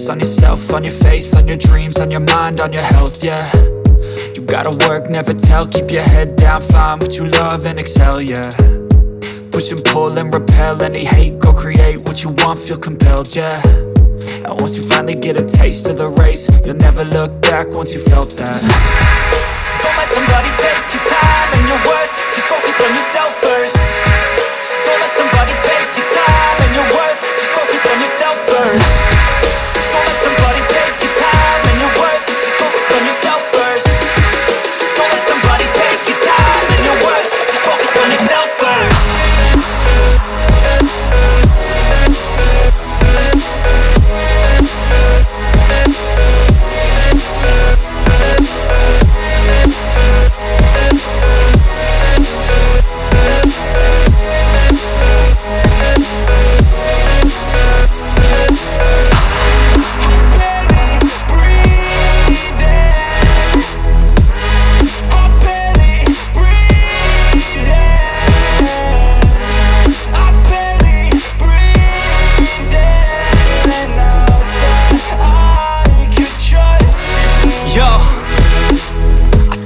focus on yourself, on your faith, on your dreams, on your mind, on your health, yeah. You gotta work, never tell, keep your head down, find what you love and excel, yeah. Push and pull and repel any hate, go create what you want, feel compelled, yeah. And once you finally get a taste of the race, you'll never look back once you felt that. Don't let somebody take your time and your worth, just focus on yourself first. Don't let somebody take your time and your worth, just focus on yourself first. Don't let somebody take your time and your worth, just focus on yourself first. Don't let somebody take your time and your worth, just focus on yourself first.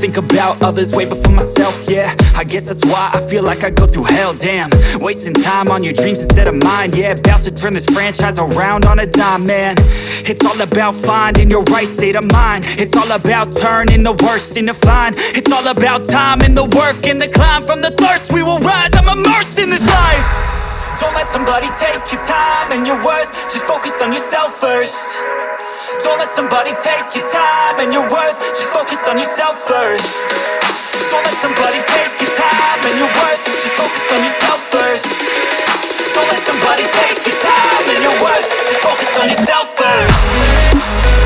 Think about others way before myself, yeah. I guess that's why I feel like I go through hell, damn. Wasting time on your dreams instead of mine, yeah. About to turn this franchise around on a dime, man. It's all about finding your right state of mind. It's all about turning the worst into fine. It's all about time and the work and the climb. From the thirst we will rise, I'm immersed in this life. Don't let somebody take your time and your worth, just focus on yourself first. Don't let somebody take your time and your worth, just focus on yourself first. Don't let somebody take your time and your worth, just focus on yourself first. Don't let somebody take your time and your worth, just focus on yourself first.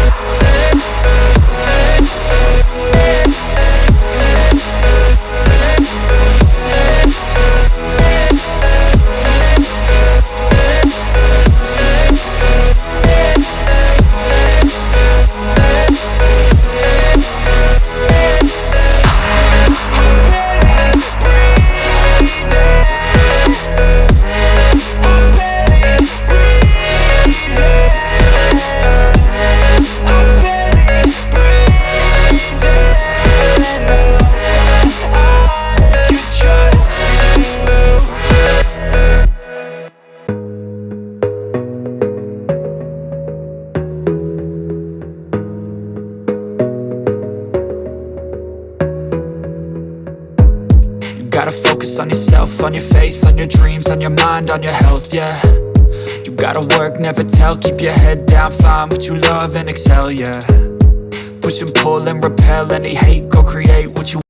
Gotta focus on yourself, on your faith, on your dreams, on your mind, on your health, yeah. You gotta work, never tell, keep your head down, find what you love and excel, yeah. Push and pull and repel any hate, go create what you